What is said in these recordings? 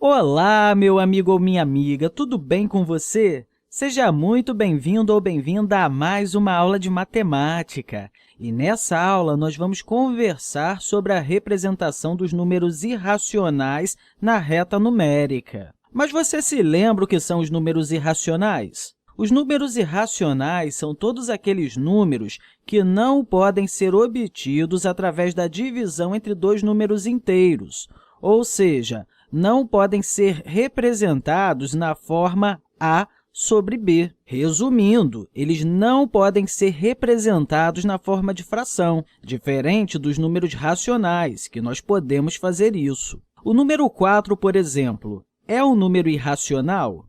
Olá, meu amigo ou minha amiga, tudo bem com você? Seja muito bem-vindo ou bem-vinda a mais uma aula de matemática. E nessa aula, nós vamos conversar sobre a representação dos números irracionais na reta numérica. Mas você se lembra o que são os números irracionais? Os números irracionais são todos aqueles números que não podem ser obtidos através da divisão entre dois números inteiros, ou seja, não podem ser representados na forma A sobre B. Resumindo, eles não podem ser representados na forma de fração, diferente dos números racionais, que nós podemos fazer isso. O número 4, por exemplo, é um número irracional?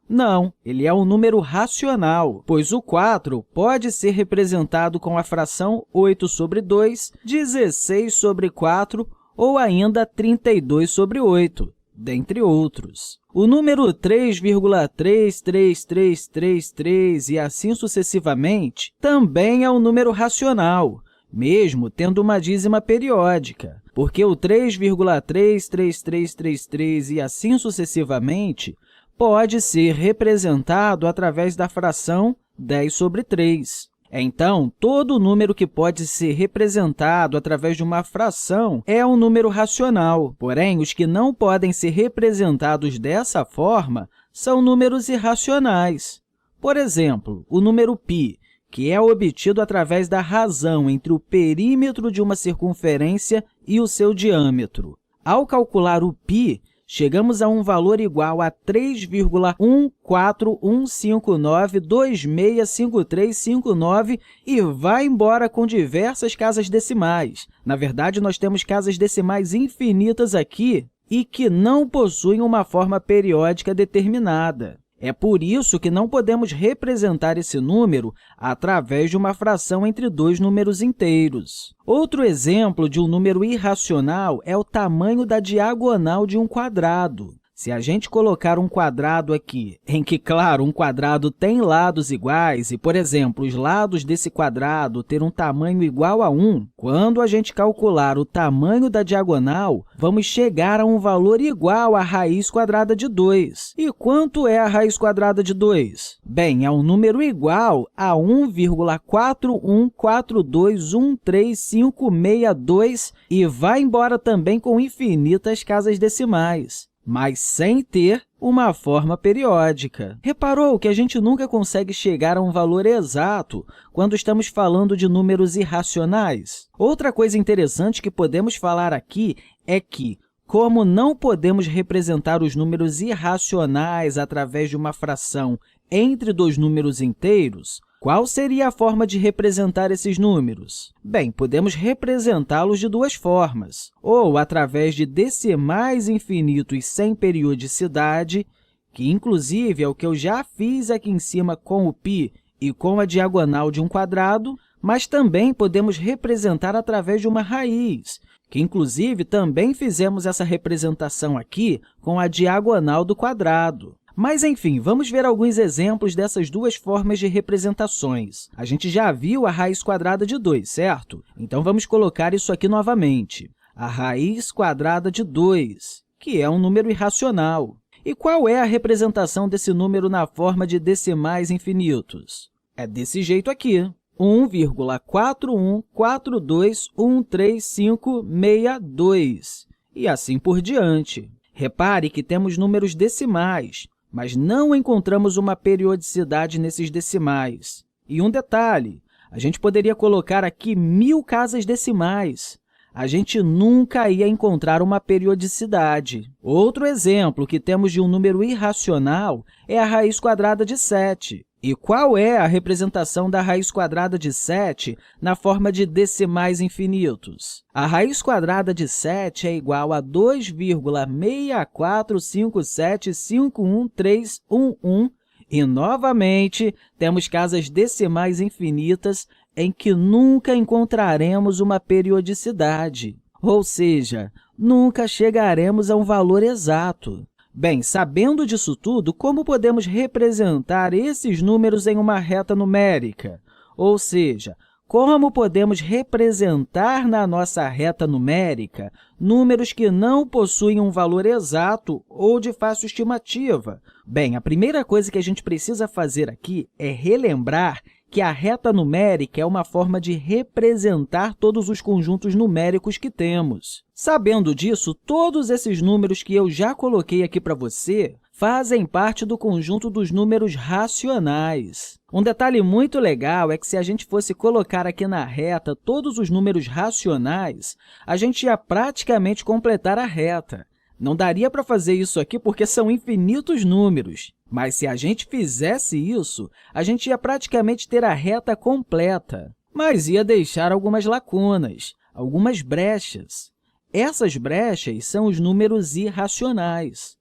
Não, ele é um número racional, pois o 4 pode ser representado com a fração 8 sobre 2, 16 sobre 4 ou ainda 32 sobre 8, dentre outros. O número 3,33333 e assim sucessivamente também é um número racional, mesmo tendo uma dízima periódica, porque o 3,33333 e assim sucessivamente pode ser representado através da fração 10 sobre 3. Então, todo número que pode ser representado através de uma fração é um número racional. Porém, os que não podem ser representados dessa forma são números irracionais. Por exemplo, o número π, que é obtido através da razão entre o perímetro de uma circunferência e o seu diâmetro. Ao calcular o π, chegamos a um valor igual a 3,14159265359 e vai embora com diversas casas decimais. Na verdade, nós temos casas decimais infinitas aqui e que não possuem uma forma periódica determinada. É por isso que não podemos representar esse número através de uma fração entre dois números inteiros. Outro exemplo de um número irracional é o tamanho da diagonal de um quadrado. Se a gente colocar um quadrado aqui, em que, claro, um quadrado tem lados iguais e, por exemplo, os lados desse quadrado ter um tamanho igual a 1, quando a gente calcular o tamanho da diagonal, vamos chegar a um valor igual à raiz quadrada de 2. E quanto é a raiz quadrada de 2? Bem, é um número igual a 1,414213562 e vai embora também com infinitas casas decimais, mas sem ter uma forma periódica. Reparou que a gente nunca consegue chegar a um valor exato quando estamos falando de números irracionais? Outra coisa interessante que podemos falar aqui é que, como não podemos representar os números irracionais através de uma fração entre dois números inteiros, qual seria a forma de representar esses números? Bem, podemos representá-los de duas formas, ou através de decimais infinitos sem periodicidade, que, inclusive, é o que eu já fiz aqui em cima com o π e com a diagonal de um quadrado, mas também podemos representar através de uma raiz, que, inclusive, também fizemos essa representação aqui com a diagonal do quadrado. Mas, enfim, vamos ver alguns exemplos dessas duas formas de representações. A gente já viu a raiz quadrada de 2, certo? Então, vamos colocar isso aqui novamente. A raiz quadrada de 2, que é um número irracional. E qual é a representação desse número na forma de decimais infinitos? É desse jeito aqui. 1,414213562 e assim por diante. Repare que temos números decimais, mas não encontramos uma periodicidade nesses decimais. E um detalhe, a gente poderia colocar aqui 1000 casas decimais. A gente nunca ia encontrar uma periodicidade. Outro exemplo que temos de um número irracional é a raiz quadrada de 7. E qual é a representação da raiz quadrada de 7 na forma de decimais infinitos? A raiz quadrada de 7 é igual a 2,645751311 e, novamente, temos casas decimais infinitas em que nunca encontraremos uma periodicidade, ou seja, nunca chegaremos a um valor exato. Bem, sabendo disso tudo, como podemos representar esses números em uma reta numérica? Ou seja, Como podemos representar na nossa reta numérica números que não possuem um valor exato ou de fácil estimativa? Bem, a primeira coisa que a gente precisa fazer aqui é relembrar que a reta numérica é uma forma de representar todos os conjuntos numéricos que temos. Sabendo disso, todos esses números que eu já coloquei aqui para você fazem parte do conjunto dos números racionais. Um detalhe muito legal é que se a gente fosse colocar aqui na reta todos os números racionais, a gente ia praticamente completar a reta. Não daria para fazer isso aqui porque são infinitos números, mas se a gente fizesse isso, a gente ia praticamente ter a reta completa, mas ia deixar algumas lacunas, algumas brechas. Essas brechas são os números irracionais,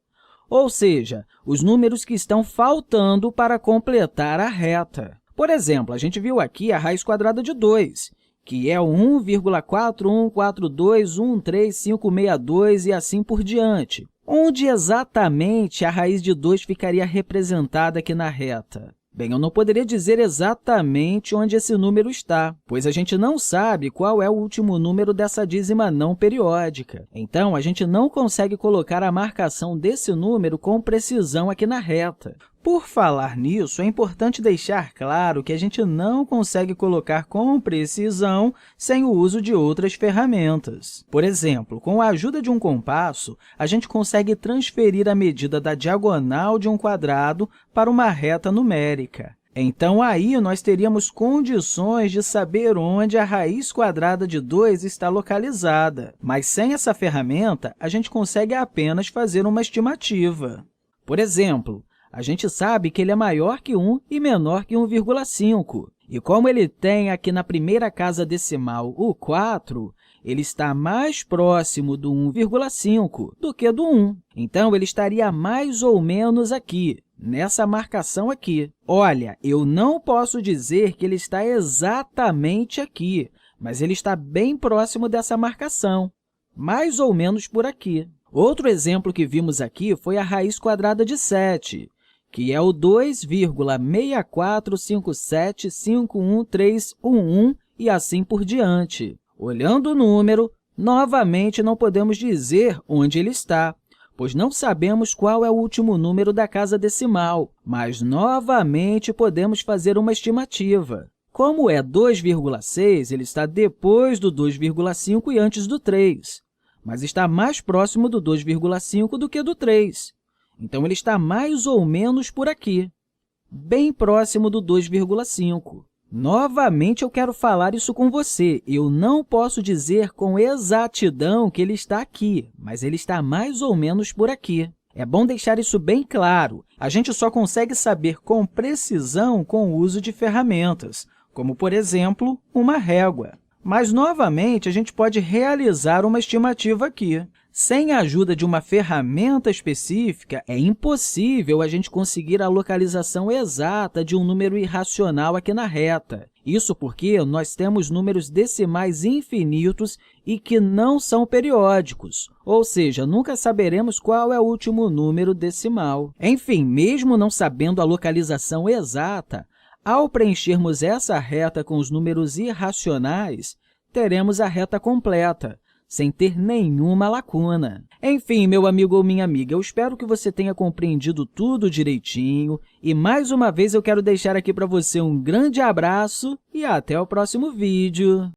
ou seja, os números que estão faltando para completar a reta. Por exemplo, a gente viu aqui a raiz quadrada de 2, que é o 1,414213562 e assim por diante. Onde exatamente a raiz de 2 ficaria representada aqui na reta? Bem, eu não poderia dizer exatamente onde esse número está, pois a gente não sabe qual é o último número dessa dízima não periódica. Então, a gente não consegue colocar a marcação desse número com precisão aqui na reta. Por falar nisso, é importante deixar claro que a gente não consegue colocar com precisão sem o uso de outras ferramentas. Por exemplo, com a ajuda de um compasso, a gente consegue transferir a medida da diagonal de um quadrado para uma reta numérica. Então, aí nós teríamos condições de saber onde a raiz quadrada de 2 está localizada. Mas sem essa ferramenta, a gente consegue apenas fazer uma estimativa. Por exemplo, a gente sabe que ele é maior que 1 e menor que 1,5. E como ele tem aqui na primeira casa decimal o 4, ele está mais próximo do 1,5 do que do 1. Então, ele estaria mais ou menos aqui, nessa marcação aqui. Olha, eu não posso dizer que ele está exatamente aqui, mas ele está bem próximo dessa marcação, mais ou menos por aqui. Outro exemplo que vimos aqui foi a raiz quadrada de 7, que é o 2,645751311 e assim por diante. Olhando o número, novamente não podemos dizer onde ele está, pois não sabemos qual é o último número da casa decimal, mas novamente podemos fazer uma estimativa. Como é 2,6, ele está depois do 2,5 e antes do 3, mas está mais próximo do 2,5 do que do 3. Então, ele está mais ou menos por aqui, bem próximo do 2,5. Novamente, eu quero falar isso com você. Eu não posso dizer com exatidão que ele está aqui, mas ele está mais ou menos por aqui. É bom deixar isso bem claro. A gente só consegue saber com precisão com o uso de ferramentas, como, por exemplo, uma régua. Mas, novamente, a gente pode realizar uma estimativa aqui. Sem a ajuda de uma ferramenta específica, é impossível a gente conseguir a localização exata de um número irracional aqui na reta. Isso porque nós temos números decimais infinitos e que não são periódicos, ou seja, nunca saberemos qual é o último número decimal. Enfim, mesmo não sabendo a localização exata, ao preenchermos essa reta com os números irracionais, teremos a reta completa, sem ter nenhuma lacuna. Enfim, meu amigo ou minha amiga, eu espero que você tenha compreendido tudo direitinho e, mais uma vez, eu quero deixar aqui para você um grande abraço e até o próximo vídeo!